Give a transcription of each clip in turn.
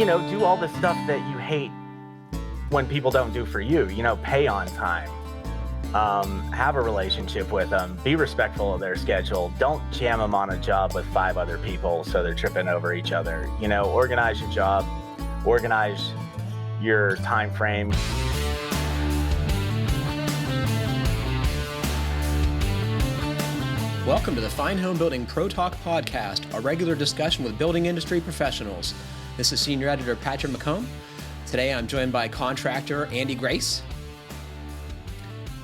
do all the stuff that you hate when people don't do for you, pay on time, have a relationship with them, be respectful of their schedule. Don't jam them on a job with 5 other people so they're tripping over each other. Organize your job, organize your time frame. Welcome to the Fine Homebuilding Pro Talk podcast, a regular discussion with building industry professionals. This is Senior Editor Patrick McComb. Today I'm joined by contractor Andy Grace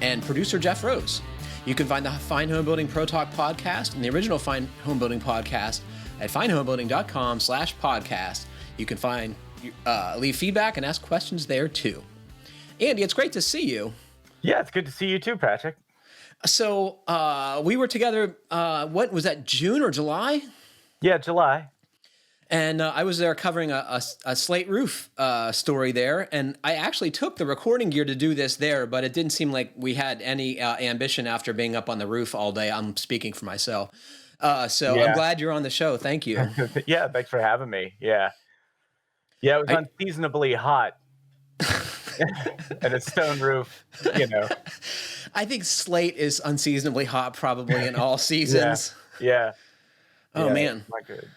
and producer Jeff Rose. You can find the Fine Homebuilding Pro Talk podcast and the original Fine Homebuilding podcast at finehomebuilding.com/podcast. You can leave feedback and ask questions there too. Andy, it's great to see you. Yeah, it's good to see you too, Patrick. So we were together, what was that, June or July? Yeah, July. And I was there covering a Slate Roof story there. And I actually took the recording gear to do this there, but it didn't seem like we had any ambition after being up on the roof all day. I'm speaking for myself. So yeah. I'm glad you're on the show. Thank you. Yeah, thanks for having me. Yeah. Yeah, it was unseasonably hot. And a stone roof, I think Slate is unseasonably hot probably in all seasons. Yeah. Oh, man. Not good.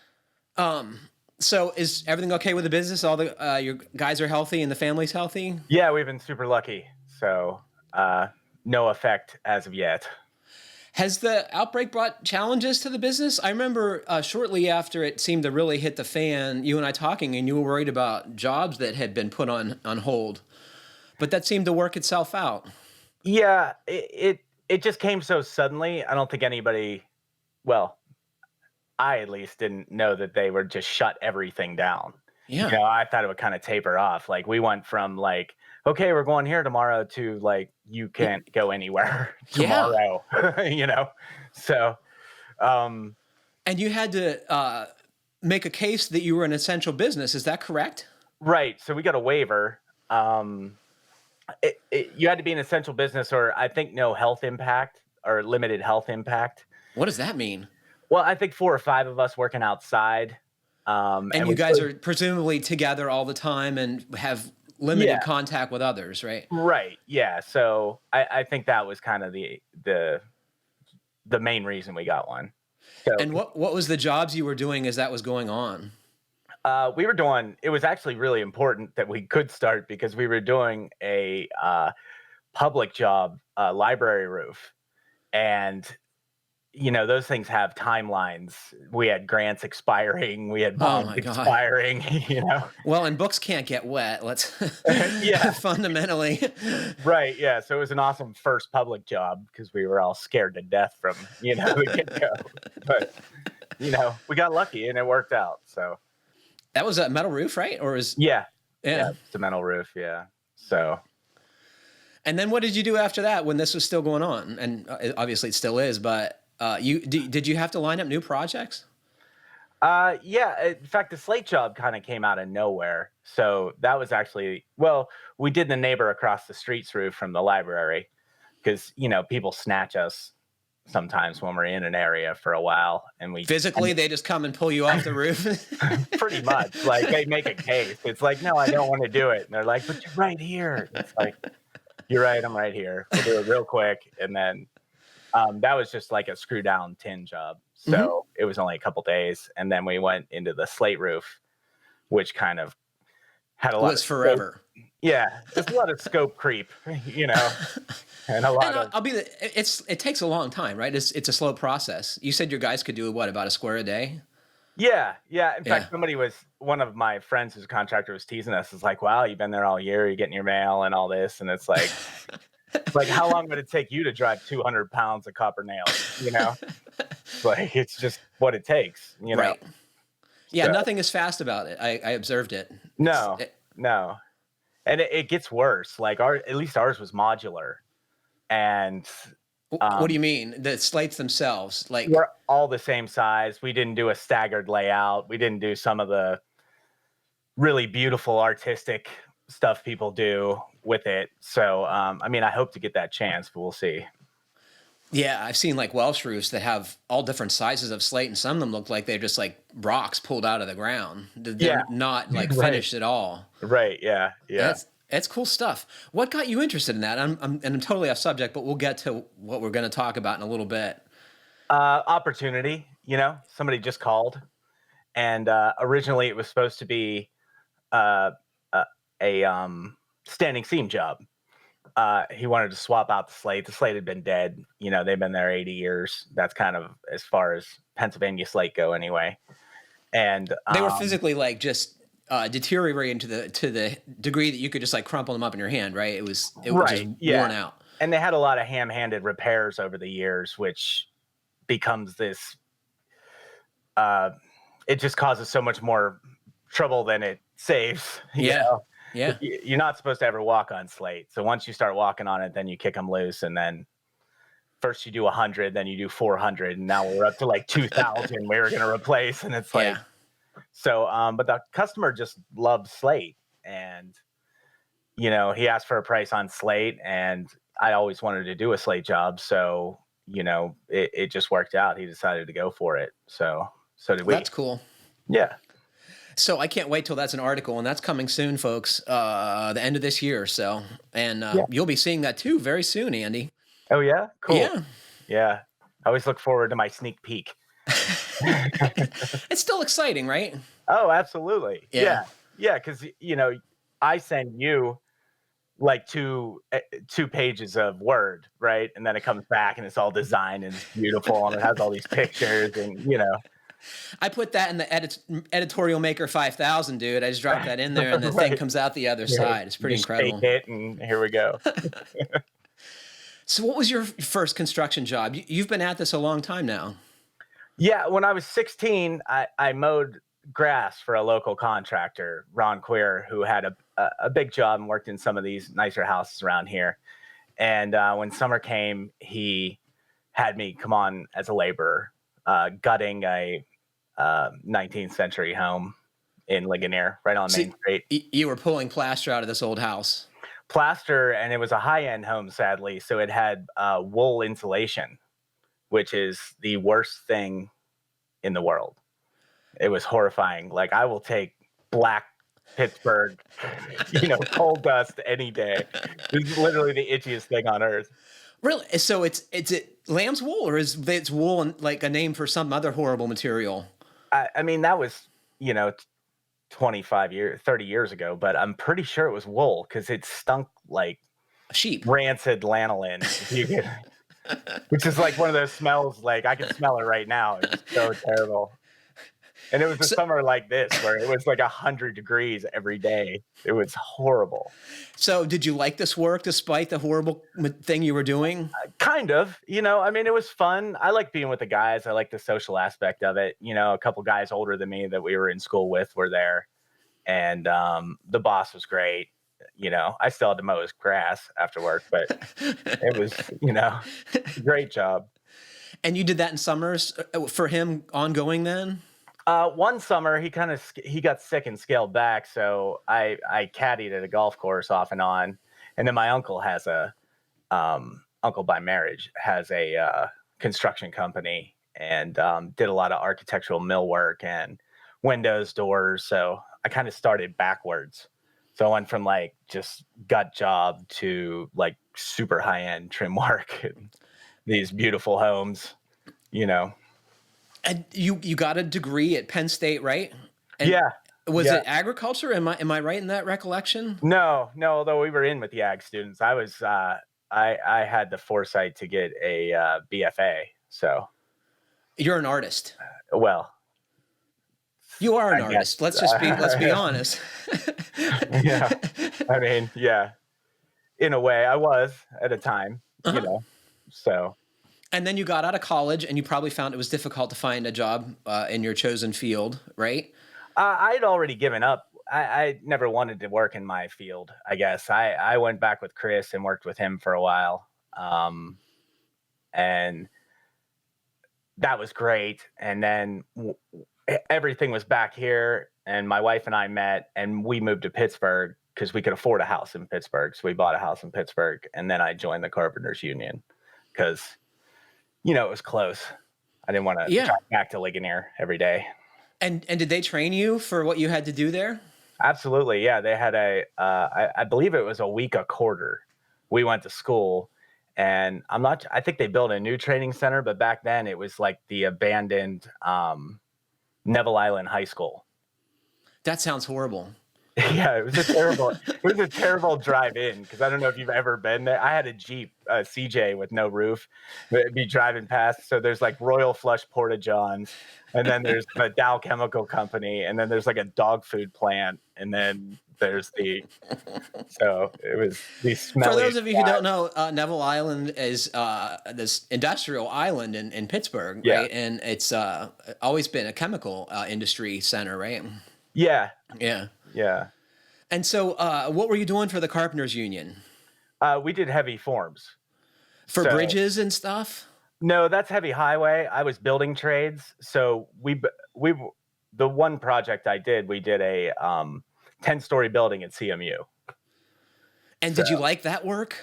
So is everything okay with the business? All the your guys are healthy and the family's healthy? Yeah, we've been super lucky. So no effect as of yet. Has the outbreak brought challenges to the business? I remember shortly after it seemed to really hit the fan, you and I talking, and you were worried about jobs that had been put on hold. But that seemed to work itself out. Yeah, it just came so suddenly. I don't think anybody, well, I at least didn't know that they would just shut everything down. Yeah. I thought it would kind of taper off. Like we went from okay, we're going here tomorrow to you can't go anywhere tomorrow, So, and you had to make a case that you were an essential business. Is that correct? Right. So we got a waiver. You had to be an essential business or I think no health impact or limited health impact. What does that mean? Well, I think 4 or 5 of us working outside. And you guys are presumably together all the time and have limited contact with others, right? Right. Yeah. So I think that was kind of the main reason we got one. So, and what was the jobs you were doing as that was going on? It was actually really important that we could start because we were doing a public job, library roof. And, those things have timelines. We had grants expiring. We had bonds expiring, Well, and books can't get wet. Let's fundamentally. Right. Yeah. So it was an awesome first public job because we were all scared to death from, the get-go. But, we got lucky and it worked out. So. That was a metal roof, right? Or is Yeah, it's a metal roof, yeah. So, and then what did you do after that when this was still going on? And obviously it still is, but did you have to line up new projects? Yeah. In fact, the Slate job kind of came out of nowhere. So that was actually we did the neighbor across the street's roof from the library because people snatch us sometimes when we're in an area for a while and they just come and pull you off the roof. Pretty much they make a case. It's no, I don't want to do it. And they're like, but you're right here. It's you're right. I'm right here. We'll do it real quick. And then that was just a screw down tin job. So It was only a couple days. And then we went into the Slate roof, which kind of had a lot of forever. Yeah. There's a lot of scope creep, And a lot of it takes a long time, right? It's a slow process. You said your guys could do about a square a day? Yeah. In fact, one of my friends who's a contractor was teasing us. It's wow, you've been there all year, you're getting your mail and all this. And it's how long would it take you to drive 200 pounds of copper nails? It's just what it takes, Right. Yeah, so, nothing is fast about it. I observed it. No. And it gets worse. At least ours was modular. And what do you mean? The slates themselves, we're all the same size. We didn't do a staggered layout. We didn't do some of the really beautiful artistic stuff people do with it. So, I hope to get that chance, but we'll see. Yeah, I've seen like Welsh roofs that have all different sizes of slate, and some of them look like they're just like rocks pulled out of the ground. Yeah. They're not like Right. finished at all. Right. Yeah. Yeah. That's cool stuff. What got you interested in that? I'm totally off subject, but we'll get to what we're going to talk about in a little bit. Opportunity, somebody just called, and originally it was supposed to be uh, a standing seam job. He wanted to swap out the slate. The slate had been dead. They've been there 80 years. That's kind of as far as Pennsylvania slate go anyway. And They were physically like just deteriorating to the degree that you could just like crumple them up in your hand, right? It was just worn out. And they had a lot of ham-handed repairs over the years, which becomes this. It just causes so much more trouble than it saves. Yeah. You're not supposed to ever walk on slate. So once you start walking on it, then you kick them loose, and then first you do 100, then you do 400, and now we're up to like 2,000 we were going to replace, and it's like, so, but the customer just loves slate, and, he asked for a price on slate, and I always wanted to do a slate job. So, it just worked out. He decided to go for it. So did we. That's cool. Yeah. So I can't wait till that's an article, and that's coming soon, folks. The end of this year. So, and you'll be seeing that too very soon, Andy. Oh yeah, cool. Yeah. I always look forward to my sneak peek. It's still exciting, right? Oh, absolutely. Yeah. Because I send you like two pages of Word, right, and then it comes back and it's all designed and it's beautiful and it has all these pictures and I put that in the editorial maker 5000, dude. I just dropped that in there, and the thing comes out the other side. It's pretty incredible. Take it, and here we go. So, what was your first construction job? You've been at this a long time now. Yeah, when I was 16, I mowed grass for a local contractor, Ron Queer, who had a big job and worked in some of these nicer houses around here. And when summer came, he had me come on as a laborer, gutting a 19th century home in Ligonier, right on Main Street. You were pulling plaster out of this old house. Plaster, and it was a high-end home, sadly, so it had wool insulation, which is the worst thing in the world. It was horrifying. Like, I will take black Pittsburgh, coal dust any day. This is literally the itchiest thing on earth. Really? So it's lamb's wool, or is it's wool and like a name for some other horrible material? I mean, that was, 30 years ago, but I'm pretty sure it was wool because it stunk like sheep, rancid lanolin, which is like one of those smells. Like I can smell it right now. It's so terrible. And it was a summer like this where it was like 100 degrees every day. It was horrible. So did you like this work despite the horrible thing you were doing? Kind of, I mean, it was fun. I like being with the guys. I like the social aspect of it. A couple guys older than me that we were in school with were there. And the boss was great. I still had to mow his grass after work, but it was, a great job. And you did that in summers for him ongoing then? One summer he got sick and scaled back, so I caddied at a golf course off and on. And then my uncle has uncle by marriage has a construction company and did a lot of architectural millwork and windows, doors. So I kind of started backwards. So I went from like just gut job to like super high end trim work and these beautiful homes, And you got a degree at Penn State, right? And yeah. Was it agriculture? Am I right in that recollection? No. Although we were in with the ag students, I was I had the foresight to get a BFA. So you're an artist. Well, you are an artist. Let's be honest. Yeah, I mean, yeah. In a way, I was at a time, So. And then you got out of college, and you probably found it was difficult to find a job in your chosen field, right? I'd already given up. I never wanted to work in my field, I guess. I went back with Chris and worked with him for a while. And that was great. And then everything was back here, and my wife and I met, and we moved to Pittsburgh because we could afford a house in Pittsburgh. So we bought a house in Pittsburgh, and then I joined the Carpenters Union because It was close. I didn't want to Yeah. drive back to Ligonier every day. And did they train you for what you had to do there? Absolutely. Yeah. They had I believe it was a week a quarter. We went to school, and I think they built a new training center, but back then it was like the abandoned Neville Island High School. That sounds horrible. Yeah, it was a terrible drive in, because I don't know if you've ever been there. I had a Jeep, CJ with no roof. It'd be driving past. So there's like Royal Flush Porta Johns, and then there's the Dow Chemical Company, and then there's like a dog food plant, and then there's so it was these smelly. For those of you who don't know, Neville Island is this industrial island in Pittsburgh, Yeah. right? And it's always been a chemical industry center, right? Yeah, Yeah. yeah. And so what were you doing for the Carpenters Union? We did heavy forms. For So- bridges and stuff? No, that's heavy highway. I was building trades. So the one project I did, we did a 10-story building at CMU. And did you like that work?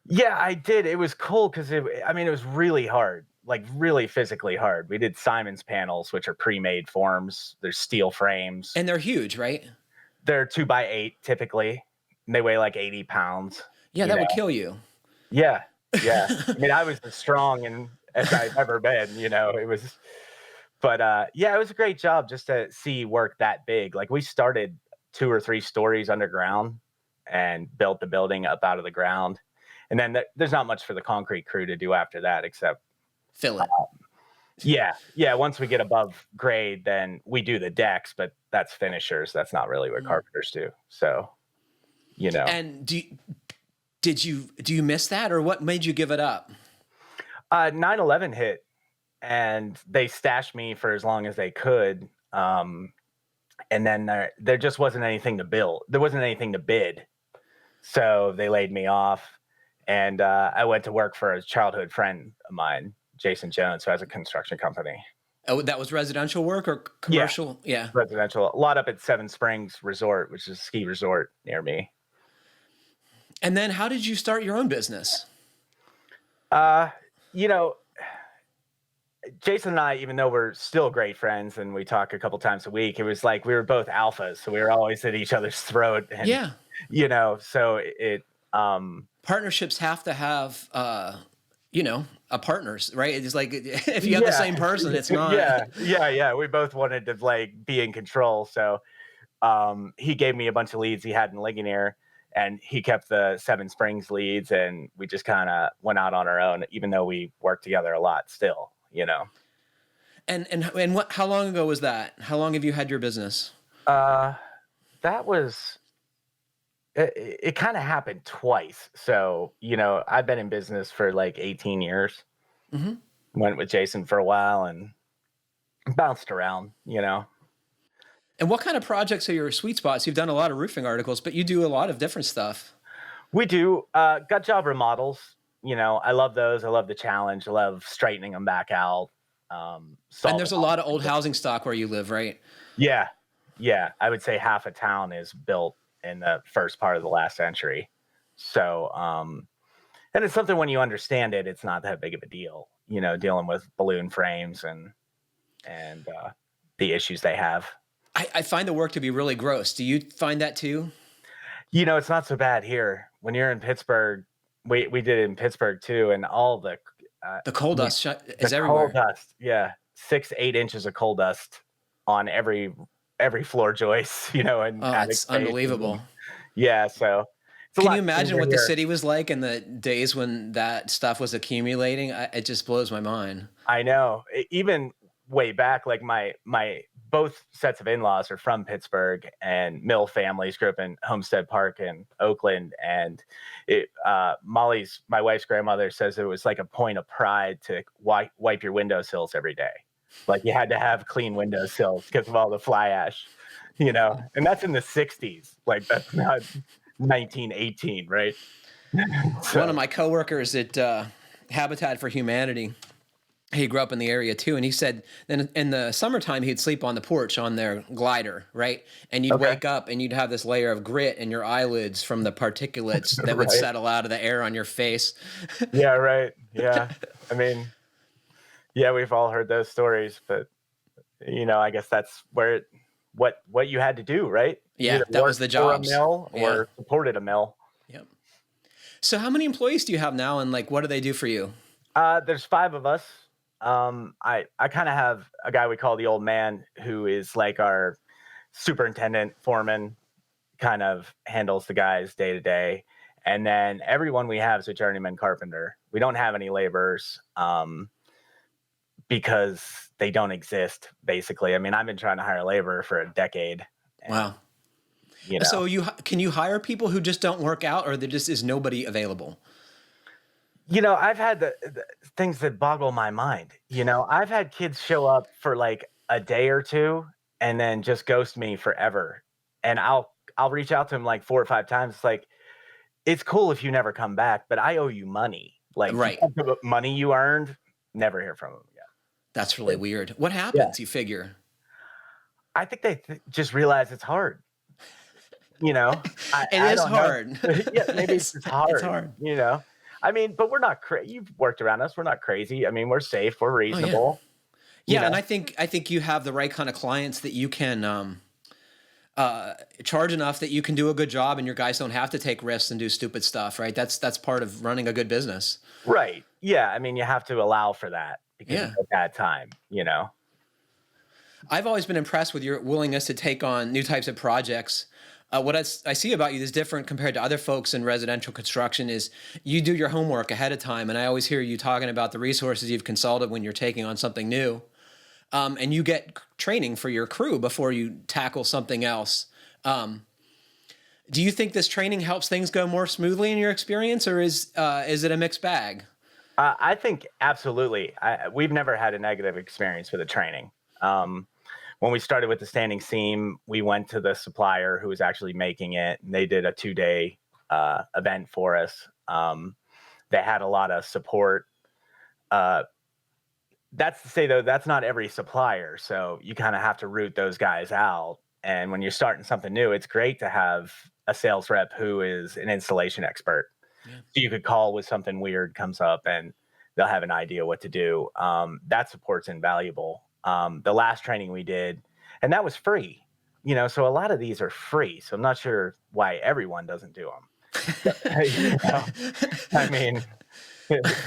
Yeah, I did. It was cool because it was really hard, like really physically hard. We did Simon's panels, which are pre-made forms. There's steel frames. And they're huge, right? They're 2x8 typically. And they weigh like 80 pounds. Yeah, that would kill you. Yeah. Yeah. I was as strong as I've ever been, it was, but it was a great job just to see work that big. Like we started 2 or 3 stories underground and built the building up out of the ground. And then there's not much for the concrete crew to do after that, except Fill it. Yeah. Once we get above grade, then we do the decks, but that's finishers. That's not really what carpenters do. So, And do you miss that, or what made you give it up? 9/11 hit, and they stashed me for as long as they could. And then there just wasn't anything to build. There wasn't anything to bid. So they laid me off, and I went to work for a childhood friend of mine, Jason Jones, who has a construction company. Oh, that was residential work or commercial? Yeah. Residential. A lot up at Seven Springs Resort, which is a ski resort near me. And then how did you start your own business? Jason and I, even though we're still great friends and we talk a couple times a week, it was like we were both alphas, so we were always at each other's throat. And, Yeah. So it Partnerships have to have a partners, right? It's like if you have the same person, it's not. Yeah. We both wanted to like be in control. So he gave me a bunch of leads he had in Ligonier, and he kept the Seven Springs leads, and we just kind of went out on our own, even though we worked together a lot still, And what? How long ago was that? How long have you had your business? That was. It kind of happened twice. So, I've been in business for like 18 years. Mm-hmm. Went with Jason for a while and bounced around, And what kind of projects are your sweet spots? You've done a lot of roofing articles, but you do a lot of different stuff. We do. Gut job remodels. I love those. I love the challenge. I love straightening them back out. And there's a lot of old housing stock where you live, right? Yeah. Yeah. I would say half a town is built in the first part of the last century. So, and it's something when you understand it, it's not that big of a deal, dealing with balloon frames and the issues they have. I find the work to be really gross. Do you find that too? It's not so bad here. When you're in Pittsburgh, we did it in Pittsburgh too. And all the coal dust is everywhere. Coal dust. Yeah. 6-8 inches of coal dust on every floor joist, and it's unbelievable. Yeah. So can you imagine what the city was like in the days when that stuff was accumulating? It just blows my mind. I know. Even way back, like my both sets of in-laws are from Pittsburgh, and mill families grew up in Homestead Park in Oakland. And my wife's grandmother says it was like a point of pride to wipe your windowsills every day. Like you had to have clean windowsills because of all the fly ash, and that's in the 60s. Like that's not 1918, right? So. One of my coworkers at Habitat for Humanity, he grew up in the area too, and he said then in the summertime he'd sleep on the porch on their glider, right? And you'd wake up and you'd have this layer of grit in your eyelids from the particulates that would settle out of the air on your face. Yeah, right. Yeah. I mean, Yeah, we've all heard those stories, but I guess that's what you had to do, right? You Yeah, either that was worked the for a jobs. mill Yeah. or supported a mill. Yep. So how many employees do you have now, and like what do they do for you? There's 5 of us. I kind of have a guy we call the old man who is like our superintendent, foreman, kind of handles the guys day to day. And then everyone we have is a journeyman carpenter. We don't have any laborers because they don't exist, basically. I mean, I've been trying to hire labor for a decade. And, Wow. So can you hire people who just don't work out, or there just is nobody available? I've had the things that boggle my mind. I've had kids show up for like a day or two and then just ghost me forever. And I'll reach out to them like 4 or 5 times. It's like, it's cool if you never come back, but I owe you money. Like Right. money you earned, never hear from them again. That's really weird. What happens, you figure? I think they just realize it's hard. It is hard. Yeah, maybe it's hard. It's hard. I mean, but we're not crazy. You've worked around us. We're not crazy. I mean, we're safe. We're reasonable. Yeah, and I think you have the right kind of clients that you can charge enough that you can do a good job, and your guys don't have to take risks and do stupid stuff, right? That's part of running a good business. Right. Yeah. I mean, you have to allow for that because it's a bad time. I've always been impressed with your willingness to take on new types of projects. What I see about you that's different compared to other folks in residential construction is you do your homework ahead of time. And I always hear you talking about the resources you've consulted when you're taking on something new. And you get training for your crew before you tackle something else. Do you think this training helps things go more smoothly in your experience, or is it a mixed bag? I think absolutely. We've never had a negative experience with the training. When we started with the standing seam, we went to the supplier who was actually making it. And they did a 2-day event for us. They had a lot of support. That's to say, though, that's not every supplier. So you kind of have to root those guys out. And when you're starting something new, it's great to have a sales rep who is an installation expert. Yeah. So you could call with something weird comes up and they'll have an idea what to do. That support's invaluable. The last training we did, and that was free, so a lot of these are free. So I'm not sure why everyone doesn't do them. I mean,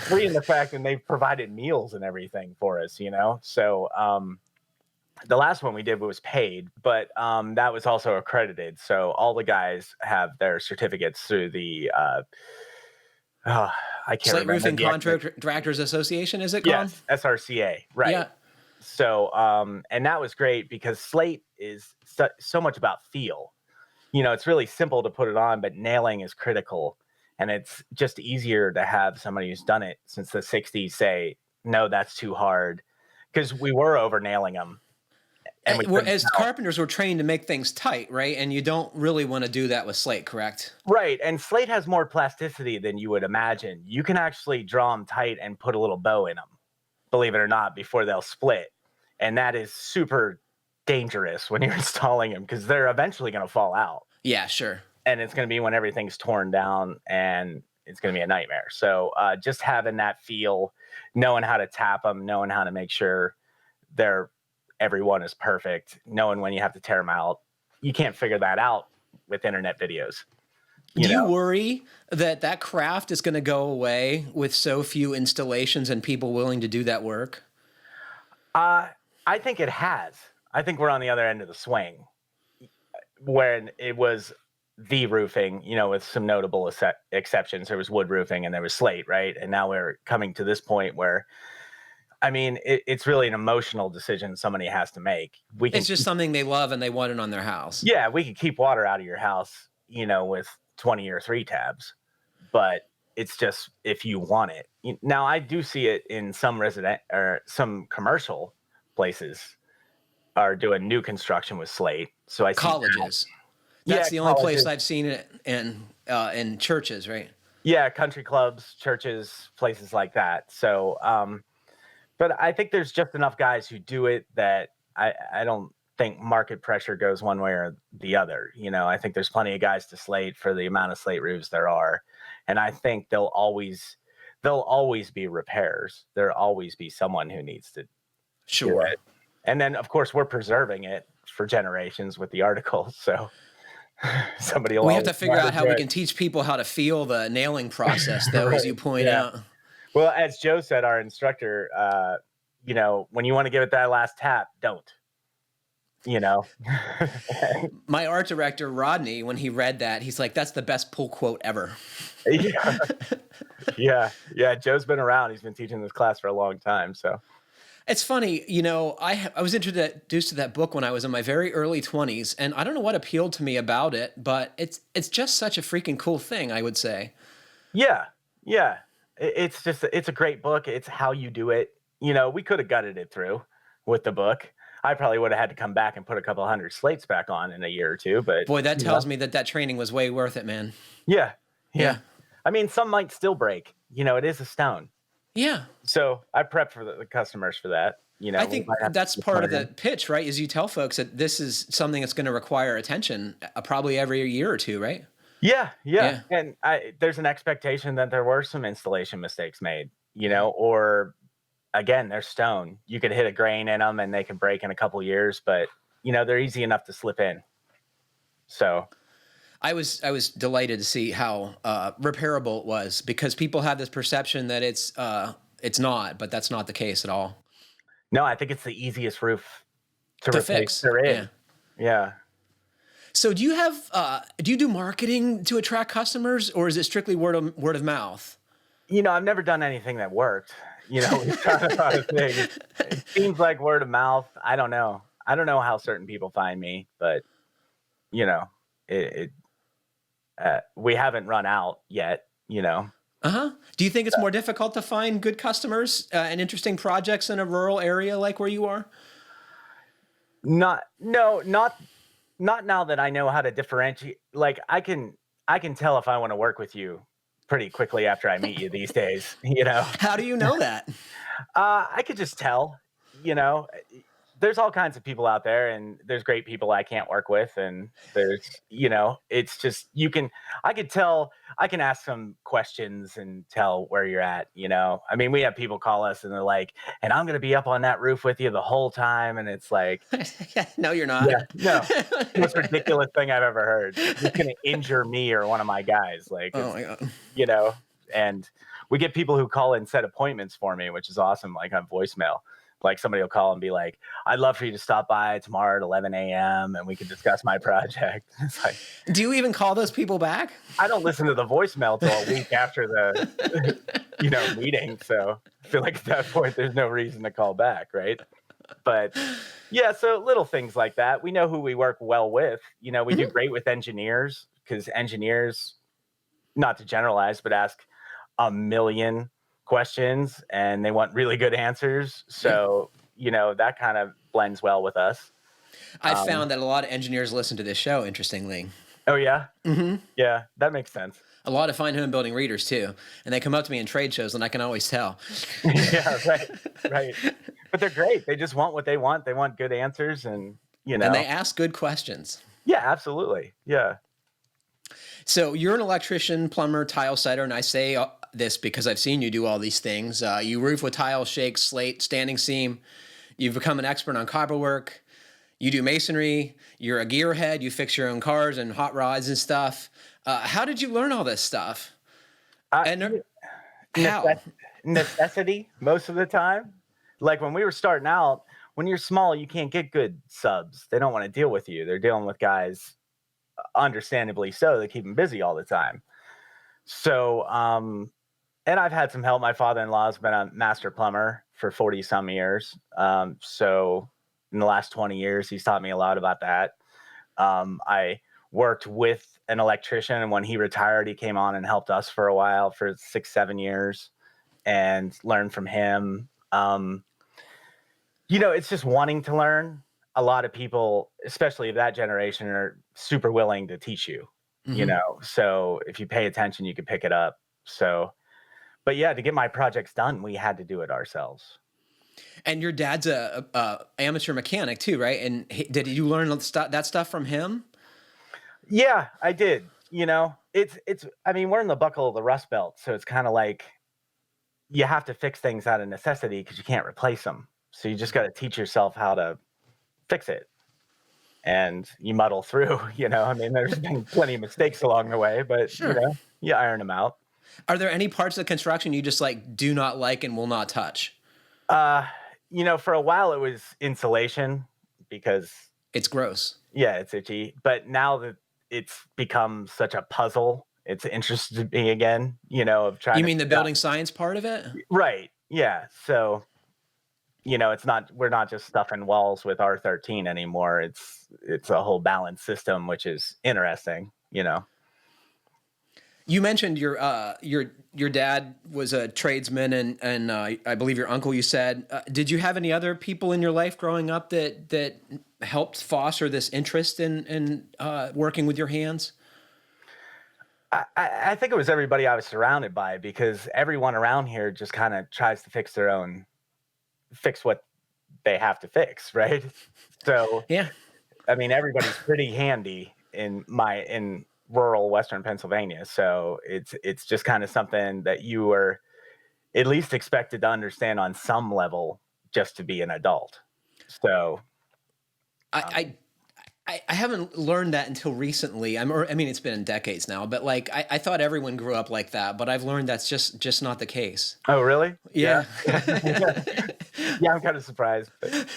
free in the fact that they've provided meals and everything for us, So the last one we did was paid, but that was also accredited. So all the guys have their certificates through the I can't Slate remember. Roofing Contractors Association, is it called? Yes, SRCA, right. Yeah. So, and that was great because Slate is so much about feel. It's really simple to put it on, but nailing is critical. And it's just easier to have somebody who's done it since the 60s say, no, that's too hard. Because we were over nailing them. And as carpenters, we're trained to make things tight, right? And you don't really want to do that with Slate, correct? Right. And Slate has more plasticity than you would imagine. You can actually draw them tight and put a little bow in them, believe it or not, before they'll split. And that is super dangerous when you're installing them because they're eventually going to fall out. Yeah, sure. And it's going to be when everything's torn down and it's going to be a nightmare. So just having that feel, knowing how to tap them, knowing how to make sure everyone is perfect, knowing when you have to tear them out. You can't figure that out with internet videos. Do you worry that craft is going to go away with so few installations and people willing to do that work? I think it has. I think we're on the other end of the swing when it was the roofing, with some notable exceptions. There was wood roofing and there was slate, right? And now we're coming to this point where, I mean, it's really an emotional decision somebody has to make. It's just something they love and they want it on their house. Yeah, we could keep water out of your house, with 20 or 3 tabs, but it's just if you want it. Now, I do see it in some resident or some commercial places are doing new construction with slate. So I see colleges. That's the only place I've seen it in churches, right? Yeah, country clubs, churches, places like that. So, but I think there's just enough guys who do it that I don't think market pressure goes one way or the other. I think there's plenty of guys to slate for the amount of slate roofs there are. And I think there'll always be repairs. There'll always be someone who needs to do Sure. it. And then, of course, we're preserving it for generations with the articles. So somebody will We have to always know figure how out to how do we it. can teach people how to feel the nailing process, though, as Right. you point Yeah. out. Well, as Joe said, our instructor, when you want to give it that last tap, don't. You know. My art director, Rodney, when he read that, he's like, that's the best pull quote ever. Yeah. Yeah. Joe's been around. He's been teaching this class for a long time. So It's funny, I was introduced to that book when I was in my very early 20s, and I don't know what appealed to me about it, but it's just such a freaking cool thing, I would say. yeah. It's a great book. It's how you do it. We could have gutted it through with the book. I probably would have had to come back and put a couple hundred slates back on in a year or two, but Boy, that tells me that training was way worth it, man. Yeah. Yeah. I mean, some might still break. It is a stone. Yeah. So I prep for the customers for that. I think that's part of the pitch, right? Is you tell folks that this is something that's going to require attention probably every year or two, right? Yeah. And there's an expectation that there were some installation mistakes made, or again, they're stone. You could hit a grain in them and they can break in a couple years, but they're easy enough to slip in. So I was delighted to see how repairable it was, because people have this perception that it's not, but that's not the case at all. No, I think it's the easiest roof to fix. There is. Yeah. So do you do marketing to attract customers, or is it strictly word of mouth? I've never done anything that worked. We've tried a lot of things. It seems like word of mouth. I don't know how certain people find me, but we haven't run out yet. Uh-huh. Do you think it's more difficult to find good customers and interesting projects in a rural area like where you are? Not now that I know how to differentiate. Like I can tell if I want to work with you pretty quickly after I meet you these days. How do you know that? I could just tell. There's all kinds of people out there, and there's great people I can't work with, and there's it's just I could tell. I can ask some questions and tell where you're at. I mean, we have people call us and they're like, and I'm going to be up on that roof with you the whole time, and it's like, no, you're not. Yeah, no, most ridiculous thing I've ever heard. It's going to injure me or one of my guys. Like, oh my God. And we get people who call and set appointments for me, which is awesome. Like on voicemail. Like somebody will call and be like, I'd love for you to stop by tomorrow at 11 a.m. and we can discuss my project. It's like, do you even call those people back? I don't listen to the voicemail till a week after the, meeting. So I feel like at that point, there's no reason to call back. Right. But yeah, so little things like that. We know who we work well with. We do great with engineers, because engineers, not to generalize, but ask a million questions and they want really good answers. So, that kind of blends well with us. I found that a lot of engineers listen to this show, interestingly. Oh, yeah? Mm-hmm. Yeah, that makes sense. A lot of Fine Homebuilding readers, too. And they come up to me in trade shows, and I can always tell. Yeah, right. But they're great. They just want what they want. They want good answers, and, And they ask good questions. Yeah, absolutely. Yeah. So you're an electrician, plumber, tile setter, and I say this because I've seen you do all these things. You roof with tile, shake, slate, standing seam. You've become an expert on copper work. You do masonry. You're a gearhead. You fix your own cars and hot rods and stuff. How did you learn all this stuff? And how? Necessity most of the time. Like when we were starting out, when you're small, you can't get good subs. They don't want to deal with you. They're dealing with guys, understandably so. They keep them busy all the time. So, and I've had some help. My father-in-law has been a master plumber for 40 some years. So in the last 20 years, he's taught me a lot about that. I worked with an electrician, and when he retired, he came on and helped us for a while, for 6-7 years, and learned from him. It's just wanting to learn. A lot of people, especially of that generation, are super willing to teach you, so if you pay attention, you can pick it up. So, but yeah, to get my projects done, we had to do it ourselves. And your dad's a amateur mechanic too, right? And did you learn that stuff from him? Yeah, I did. We're in the buckle of the Rust Belt, so it's kind of like, you have to fix things out of necessity because you can't replace them. So you just got to teach yourself how to fix it. And you muddle through, I mean, there's been plenty of mistakes along the way, but, Sure. you iron them out. Are there any parts of construction you just like do not like and will not touch? For a while it was insulation because, It's gross. yeah, it's itchy. But now that it's become such a puzzle, it's interested me again, of trying You to mean the figure out- building science part of it? Right. Yeah. So, we're not just stuffing walls with R13 anymore. It's a whole balanced system, which is interesting, You mentioned your dad was a tradesman, and I believe your uncle. You said, did you have any other people in your life growing up that helped foster this interest in working with your hands? I think it was everybody I was surrounded by, because everyone around here just kind of tries to fix what they have to fix, right? So Yeah. I mean, everybody's pretty handy in rural Western Pennsylvania. So it's just kind of something that you were at least expected to understand on some level just to be an adult. So I haven't learned that until recently. I mean, it's been decades now, but like I thought everyone grew up like that, but I've learned that's just not the case. Oh, really? Yeah. Yeah, I'm kind of surprised, but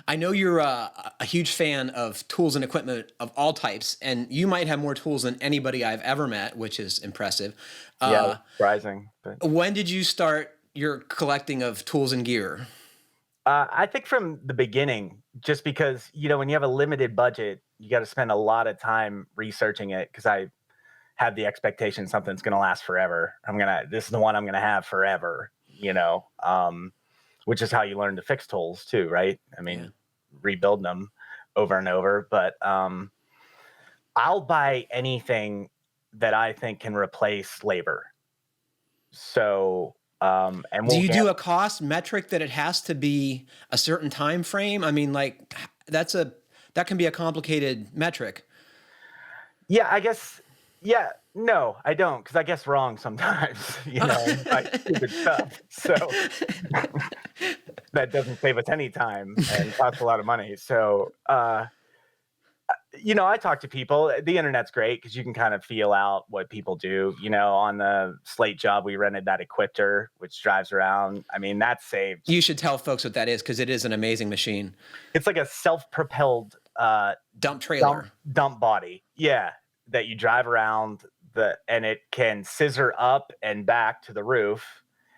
I know you're a huge fan of tools and equipment of all types, and you might have more tools than anybody I've ever met, which is impressive. Yeah, surprising. But When did you start your collecting of tools and gear? I think from the beginning, just because, when you have a limited budget, you got to spend a lot of time researching it, because I have the expectation something's going to last forever. This is the one I'm going to have forever, which is how you learn to fix tools too, right? I mean, rebuilding them over and over. But I'll buy anything that I think can replace labor. So, and Do you do a cost metric that it has to be a certain time frame? I mean, like that can be a complicated metric. Yeah, I guess. Yeah, no, I don't, because I guess wrong sometimes, like stupid stuff. So that doesn't save us any time and costs a lot of money. So, I talk to people. The internet's great because you can kind of feel out what people do. On the Slate job, we rented that Equipter, which drives around. I mean, that saved. You should tell folks what that is, because it is an amazing machine. It's like a self-propelled dump trailer. Dump body. Yeah. That you drive around and it can scissor up and back to the roof.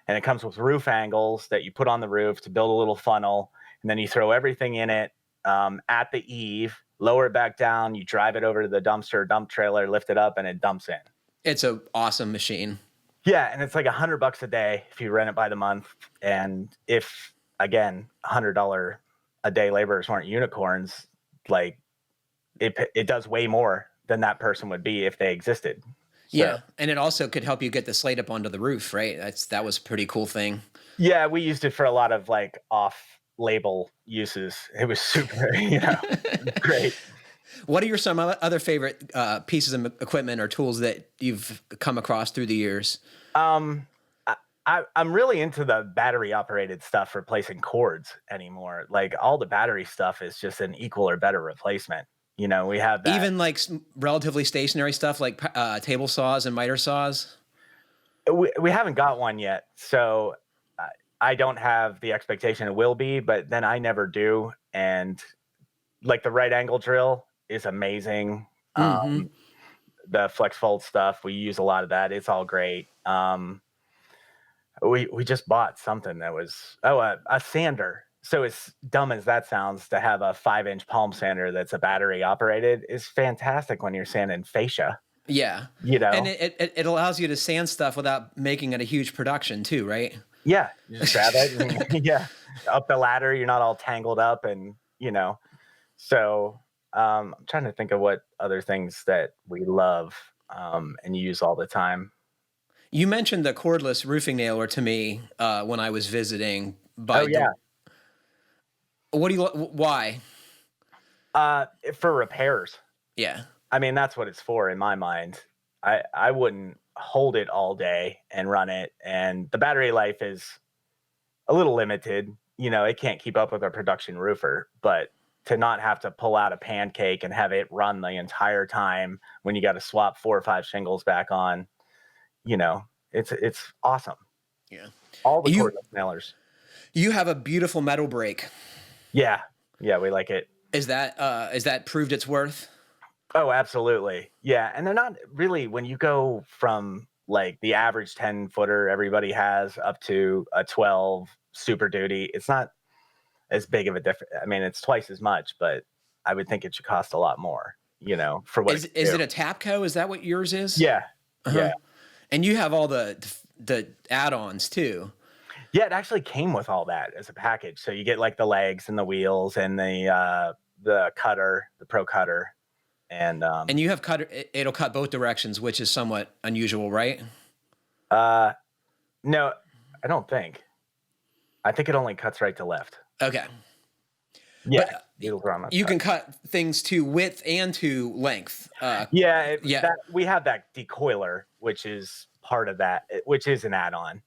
And it comes with roof angles that you put on the roof to build a little funnel. And then you throw everything in it at the eave, lower it back down. You drive it over to the dump trailer, lift it up, and it dumps in. It's an awesome machine. Yeah. And it's like $100 a day if you rent it by the month. And if, again, $100 a day laborers weren't unicorns, like it does way more than that person would be if they existed. So, yeah, and it also could help you get the slate up onto the roof, right? That was a pretty cool thing. Yeah, we used it for a lot of like off-label uses. It was super, great. What are some other favorite pieces of equipment or tools that you've come across through the years? I'm really into the battery-operated stuff replacing cords anymore. Like all the battery stuff is just an equal or better replacement. We have that. Even like relatively stationary stuff like table saws and miter saws? We haven't got one yet. So I don't have the expectation it will be, but then I never do. And like the right angle drill is amazing. Mm-hmm. The flex fold stuff, we use a lot of that. It's all great. We just bought something that was, a sander. So as dumb as that sounds, to have a 5-inch palm sander that's a battery operated is fantastic when you're sanding fascia. Yeah. And it allows you to sand stuff without making it a huge production too, right? Yeah. You just grab it and, up the ladder. You're not all tangled up and, So I'm trying to think of what other things that we love and use all the time. You mentioned the cordless roofing nailer to me when I was visiting. Why? For repairs. Yeah. I mean, that's what it's for in my mind. I wouldn't hold it all day and run it. And the battery life is a little limited. It can't keep up with a production roofer, but to not have to pull out a pancake and have it run the entire time when you got to swap 4 or 5 shingles back on, it's awesome. Yeah. All the cordless nailers. You have a beautiful metal brake. Yeah. Yeah, we like it. Is that proved its worth? Oh, absolutely. Yeah. And they're not really, when you go from like the average 10-footer everybody has up to a 12 Super Duty, it's not as big of a difference. I mean, it's twice as much, but I would think it should cost a lot more, for what is it a Tapco? Is that what yours is? Yeah. Uh-huh. Yeah. And you have all the add-ons too. Yeah, it actually came with all that as a package. So you get like the legs and the wheels and the cutter, the Pro Cutter. And you have cutter, it'll cut both directions, which is somewhat unusual, right? No, I don't think. I think it only cuts right to left. Okay. Yeah. You can cut things to width and to length. We have that decoiler, which is part of that, which is an add-on,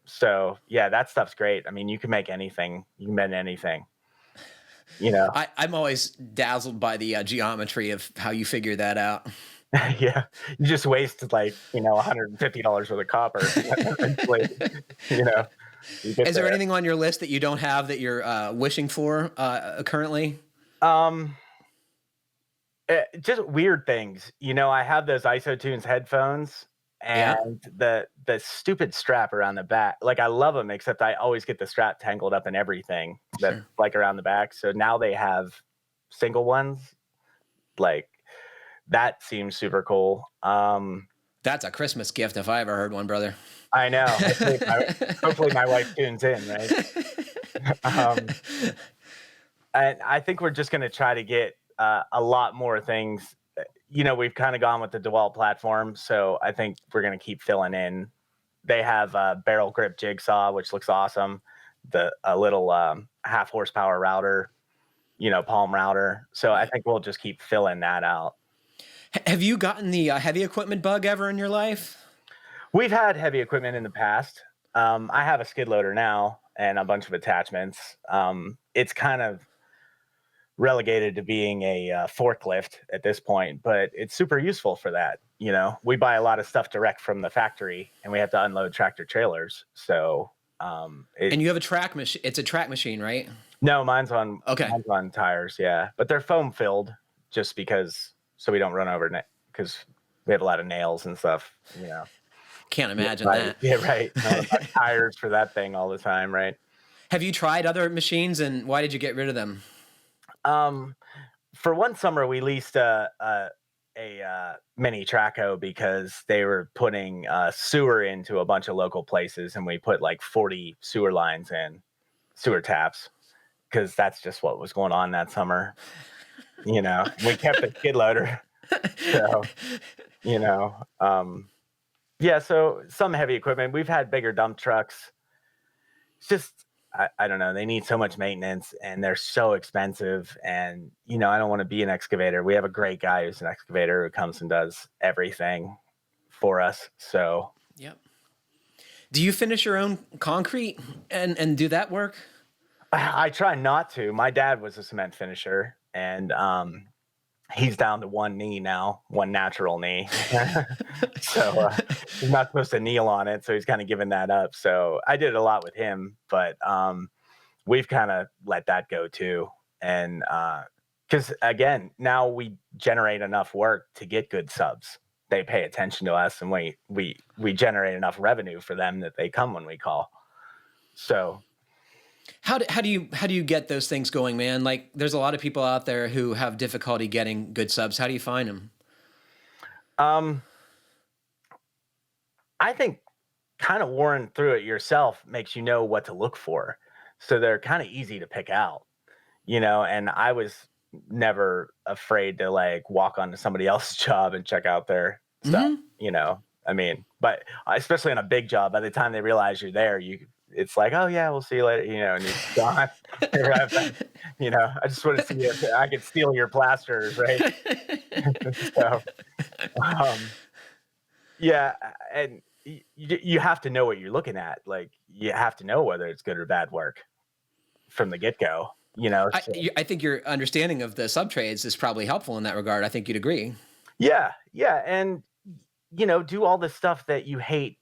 So yeah, that stuff's great. I mean, you can make anything. You can bend anything. I'm always dazzled by the geometry of how you figure that out. Yeah, you just wasted like $150 worth of copper. Is there anything on your list that you don't have that you're wishing for currently? Just weird things. I have those IsoTunes headphones. And the stupid strap around the back, like I love them, except I always get the strap tangled up in everything that's like around the back. So now they have single ones. Like that seems super cool. That's a Christmas gift if I ever heard one, brother. I know. Hopefully my wife tunes in, right? And I think we're just going to try to get a lot more things. We've kind of gone with the DeWalt platform, so I think we're going to keep filling in. They have a barrel grip jigsaw, which looks awesome. A little half horsepower router, palm router. So I think we'll just keep filling that out. Have you gotten the heavy equipment bug ever in your life? We've had heavy equipment in the past. I have a skid loader now and a bunch of attachments. It's kind of relegated to being a forklift at this point, but it's super useful for that. We buy a lot of stuff direct from the factory and we have to unload tractor trailers. So, and you have a track machine. It's a track machine, right? No, mine's on tires. Yeah. But they're foam filled just so we don't run over it because we have a lot of nails and stuff, Can't imagine that. Yeah. Right. Tires for that thing all the time. Right. Have you tried other machines and why did you get rid of them? For one summer we leased a mini Traco because they were putting sewer into a bunch of local places, and we put like 40 sewer lines in, sewer taps, because that's just what was going on that summer. We kept the skid loader. So, so some heavy equipment. We've had bigger dump trucks. It's just, I don't know. They need so much maintenance and they're so expensive. And, I don't want to be an excavator. We have a great guy who's an excavator who comes and does everything for us. So, yep. Do you finish your own concrete and do that work? I try not to. My dad was a cement finisher and, he's down to one knee now, one natural knee. So he's not supposed to kneel on it. So he's kind of given that up. So I did a lot with him, but we've kind of let that go too. And because again, now we generate enough work to get good subs. They pay attention to us and we generate enough revenue for them that they come when we call. So How do you get those things going, man? Like, there's a lot of people out there who have difficulty getting good subs. How do you find them? I think kind of warring through it yourself makes you know what to look for. So they're kind of easy to pick out, and I was never afraid to like walk onto somebody else's job and check out their stuff, I mean, but especially on a big job, by the time they realize you're there, it's like, oh yeah, we'll see you later, and you're gone. I just want to see if I could steal your plasters, right? So, Yeah, and you have to know what you're looking at. Like, you have to know whether it's good or bad work from the get-go, so I think your understanding of the subtrades is probably helpful in that regard. I think you'd agree. yeah, and, do all the stuff that you hate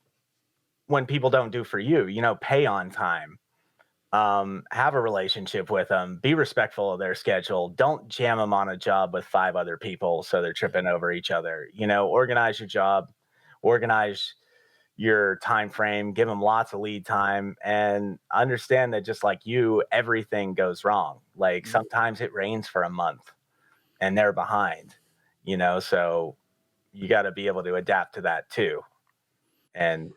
when people don't do for you, pay on time, have a relationship with them, be respectful of their schedule, don't jam them on a job with 5 other people so they're tripping over each other, organize your job, organize your time frame, give them lots of lead time, and understand that just like you, everything goes wrong. Like, sometimes it rains for a month and they're behind, so you got to be able to adapt to that too. And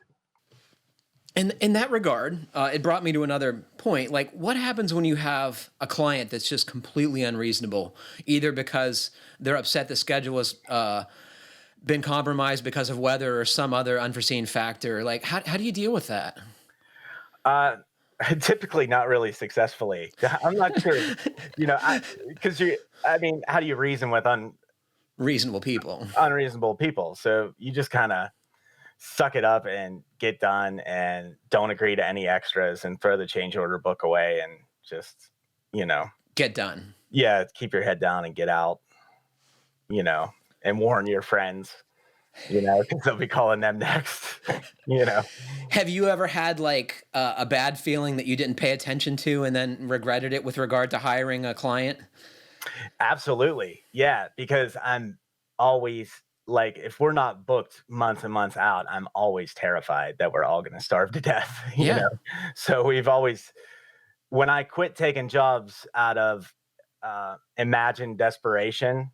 And in that regard, it brought me to another point. Like, what happens when you have a client that's just completely unreasonable, either because they're upset the schedule has been compromised because of weather or some other unforeseen factor? Like, how do you deal with that? uh, typically not really successfully. I'm not sure, because I mean, how do you reason with Reasonable people. unreasonable people? So you just kind of suck it up and get done and don't agree to any extras and throw the change order book away and just, Get done. yeah, keep your head down and get out, and warn your friends, because they'll be calling them next, Have you ever had like a bad feeling that you didn't pay attention to and then regretted it with regard to hiring a client? Absolutely. Yeah, because I'm always like, if we're not booked months and months out, I'm always terrified that we're all going to starve to death, Yeah. So we've always, when I quit taking jobs out of imagined desperation,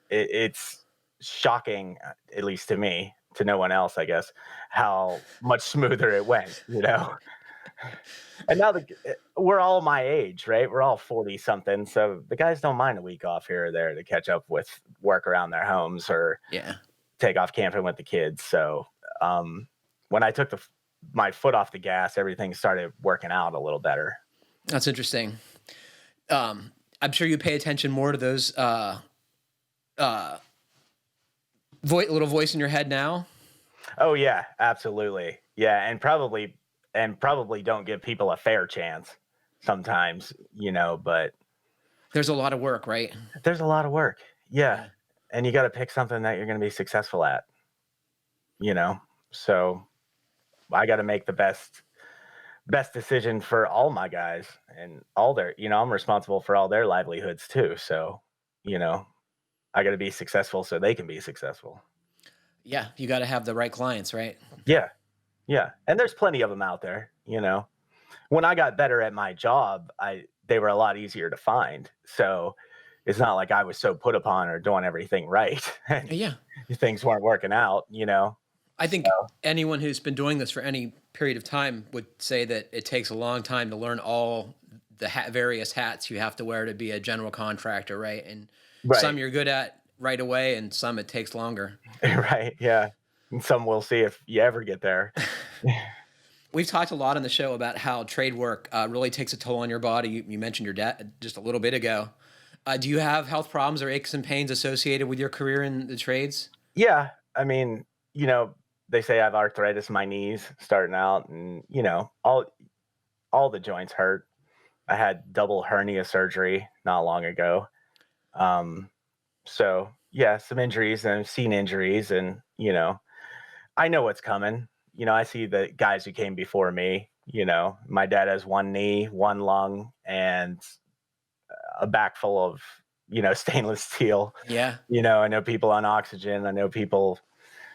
it's shocking, at least to me, to no one else, I guess, how much smoother it went, And now we're all my age, right? We're all 40 something. So the guys don't mind a week off here or there to catch up with work around their homes or Yeah. take off camping with the kids. So when I took my foot off the gas, everything started working out a little better. That's interesting. I'm sure you pay attention more to those little voice in your head now. Oh yeah, absolutely. Yeah, and probably don't give people a fair chance sometimes, but There's a lot of work, right? there's a lot of work. Yeah. And you got to pick something that you're going to be successful at, So I got to make the best decision for all my guys and all their, I'm responsible for all their livelihoods too. So, I got to be successful so they can be successful. Yeah, you got to have the right clients, right? Yeah. Yeah. And there's plenty of them out there, When I got better at my job, they were a lot easier to find. So it's not like I was so put upon or doing everything right. Yeah. Things weren't working out, I think anyone who's been doing this for any period of time would say that it takes a long time to learn all the various hats you have to wear to be a general contractor, right? And Right. some you're good at right away, and some it takes longer. Right. Yeah. And some we'll see if you ever get there. We've talked a lot on the show about how trade work really takes a toll on your body. You mentioned your dad just a little bit ago. Do you have health problems or aches and pains associated with your career in the trades? Yeah. I mean, they say I have arthritis in my knees starting out, and all the joints hurt. I had double hernia surgery not long ago. So yeah, some injuries, and I've seen injuries, and I know what's coming. I see the guys who came before me. My dad has one knee, one lung, and a back full of stainless steel. Yeah. I know people on oxygen. I know people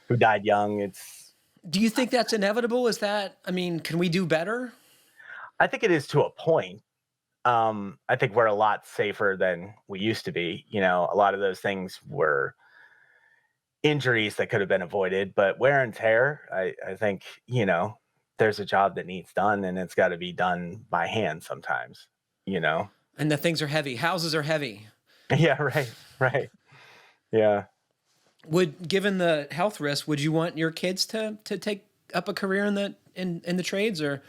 who died young. Do you think that's inevitable? Can we do better? I think it is to a point. I think we're a lot safer than we used to be. A lot of those things were injuries that could have been avoided, but wear and tear, I think, there's a job that needs done, and it's got to be done by hand sometimes, And the things are heavy. Houses are heavy. Yeah, right. Yeah. Given the health risk, would you want your kids to take up a career in the trades or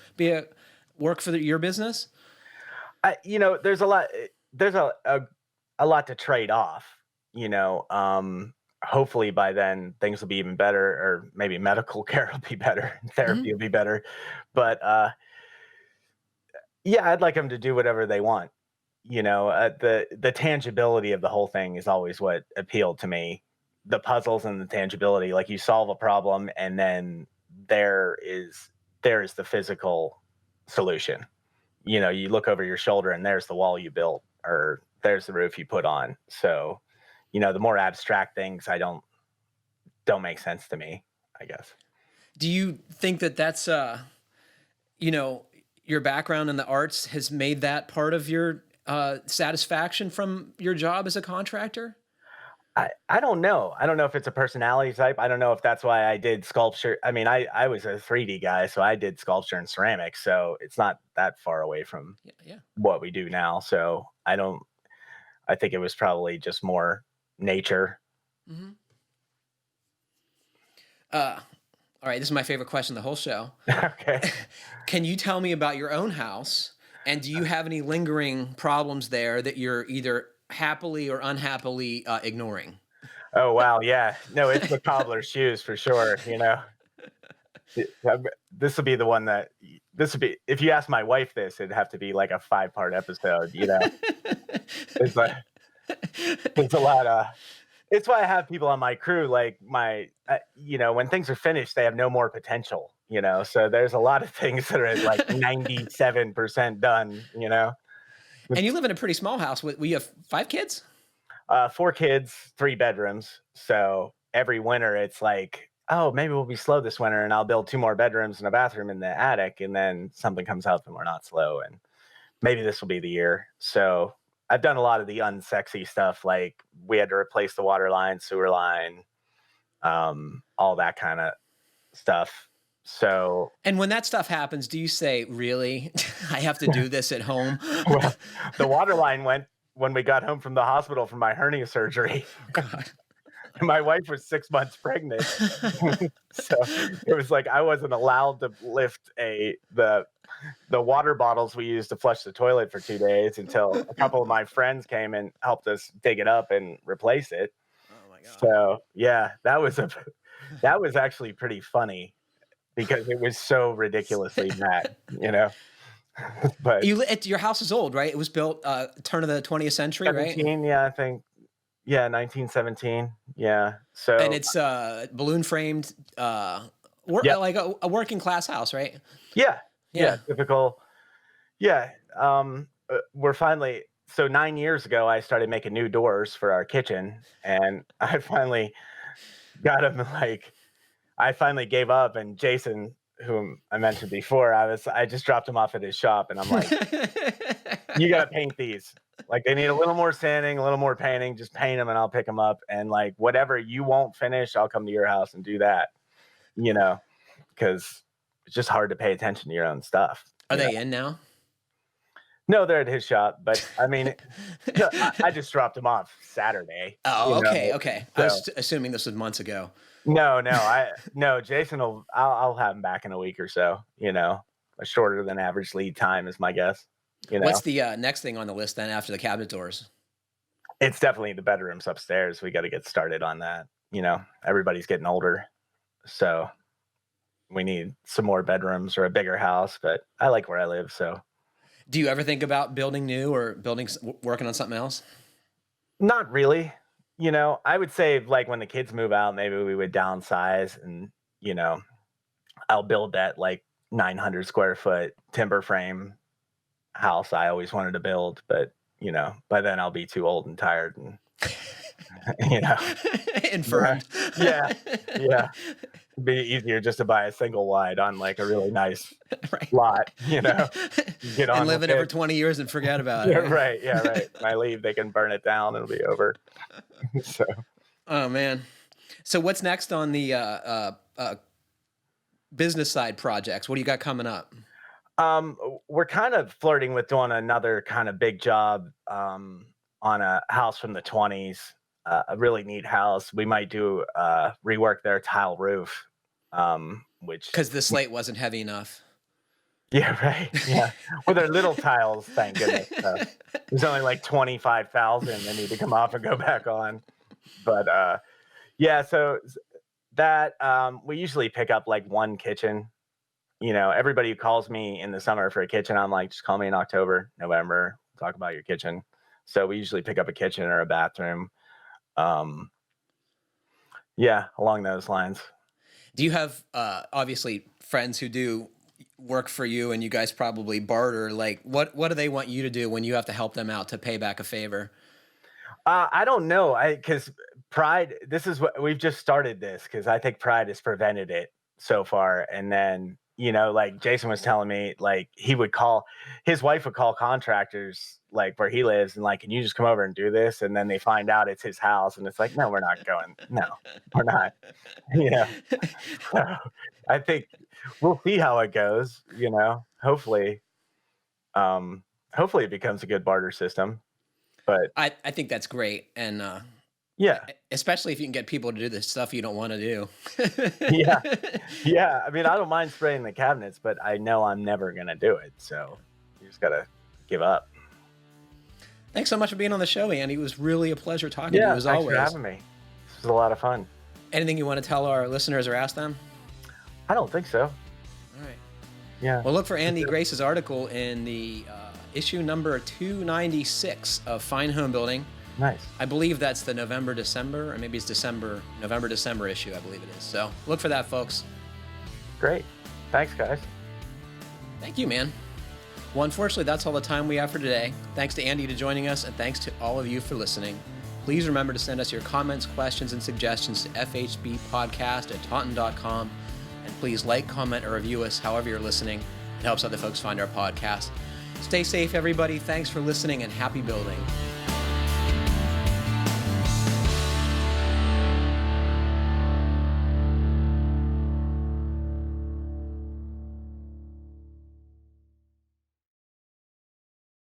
work for your business? There's a lot to trade off. hopefully by then things will be even better, or maybe medical care will be better, Hmm. therapy will be better. But yeah, I'd like them to do whatever they want. The tangibility of the whole thing is always what appealed to me. The puzzles and the tangibility, like you solve a problem, and then there is there is the physical solution. You look over your shoulder, and there's the wall you built, or there's the roof you put on. So, the more abstract things, I don't make sense to me, I guess. Do you think that that's you know, your background in the arts has made that part of your satisfaction from your job as a contractor? I don't know. I don't know if it's a personality type. I don't know if that's why I did sculpture. I mean, I was a 3D guy, so I did sculpture and ceramics. So it's not that far away from Yeah, yeah. what we do now. So I think it was probably just more nature. Hmm. Uh, all right, this is my favorite question of the whole show. Okay. Can you tell me about your own house? And do you have any lingering problems there that you're either happily or unhappily ignoring? Oh, wow. Yeah. No, it's the cobbler's shoes for sure. This will be the one that this would be, if you ask my wife this, it'd have to be like a 5-part episode. It's like, there's a lot of, it's why I have people on my crew, like when things are finished, they have no more potential. So there's a lot of things that are at like 97% done. And you live in a pretty small house. We have 5 kids? 4 kids, 3 bedrooms. So every winter it's like, oh, maybe we'll be slow this winter, and I'll build 2 more bedrooms and a bathroom in the attic. And then something comes up and we're not slow. And maybe this will be the year. So I've done a lot of the unsexy stuff. Like we had to replace the water line, sewer line, all that kind of stuff. So, And when that stuff happens, do you say, really? I have to do this at home? well, the water line went when we got home from the hospital from my hernia surgery. God. My wife was 6 months pregnant. So it was like I wasn't allowed to lift the water bottles we used to flush the toilet for 2 days until a couple of my friends came and helped us dig it up and replace it. Oh my God. So yeah, that was actually pretty funny because it was so ridiculously bad. But Your house is old, right? It was built turn of the 20th century, right? 17, yeah, I think. Yeah, 1917. Yeah. So And it's balloon framed, yeah, like a working class house, right? yeah, Yeah. typical. Yeah. We're finally, so 9 years ago, I started making new doors for our kitchen, and I finally got them. Like, I finally gave up, and Jason, whom I mentioned before, I just dropped him off at his shop, and I'm like, you got to paint these. Like, they need a little more sanding, a little more painting. Just paint them and I'll pick them up. And like, whatever you won't finish, I'll come to your house and do that, because it's just hard to pay attention to your own stuff. Are they in now? No, they're at his shop. But I mean, I just dropped him off Saturday. Oh, okay, okay. I So, was assuming this was months ago. no, Jason I'll have him back in a week or so, a shorter than average lead time is my guess. What's the next thing on the list then after the cabinet doors? It's definitely the bedrooms upstairs. We got to get started on that. Everybody's getting older. So we need some more bedrooms or a bigger house, but I like where I live. So Do you ever think about building new or working on something else? not really. I would say like when the kids move out, maybe we would downsize, and, I'll build that like 900 square foot timber frame house I always wanted to build. But, by then I'll be too old and tired and, you know, Infirmed. yeah, yeah. It'd be easier just to buy a single wide on like a really nice Right. lot, get on And live with in it for it. 20 years and forget about Yeah, it. right. Yeah, right. When I leave, they can burn it down. It'll be over. So, Oh man. So what's next on the business side projects? What do you got coming up? we're kind of flirting with doing another kind of big job on a house from the 20s, a really neat house. We might do rework their tile roof, which, Because the slate wasn't heavy enough. yeah, right. Yeah. Well, they're little tiles, thank goodness. There's only like 25,000 that need to come off and go back on. But Yeah, so that we usually pick up like one kitchen. Everybody who calls me in the summer for a kitchen, I'm like, just call me in October, November, talk about your kitchen. So we usually pick up a kitchen or a bathroom. Um, yeah, along those lines. Do you have obviously friends who do work for you, and you guys probably barter? Like, what do they want you to do when you have to help them out to pay back a favor? I don't know. Because pride. This is what we've just started this because I think pride has prevented it so far. And then like Jason was telling me, like his wife would call contractors like where he lives and like, can you just come over and do this? And then they find out it's his house, and it's like, no, we're not going. No, we're not. So I think we'll see how it goes. Hopefully, hopefully it becomes a good barter system. But I think that's great, and yeah, especially if you can get people to do the stuff you don't want to do. yeah. I mean, I don't mind spraying the cabinets, but I know I'm never gonna do it. So you just gotta give up. Thanks so much for being on the show, Andy. It was really a pleasure talking to you as thanks always. for having me. This was a lot of fun. Anything you want to tell our listeners or ask them? I don't think so. All right. Yeah. Well, look for Andy Grace's article in the issue number 296 of Fine Homebuilding. Nice. I believe that's the November-December, or maybe it's November-December issue, I believe it is. So look for that, folks. Great. Thanks, guys. Thank you, man. Well, unfortunately, that's all the time we have for today. Thanks to Andy for joining us, and thanks to all of you for listening. Please remember to send us your comments, questions, and suggestions to fhbpodcast@taunton.com. And please like, comment, or review us however you're listening. It helps other folks find our podcast. Stay safe, everybody. Thanks for listening, and happy building.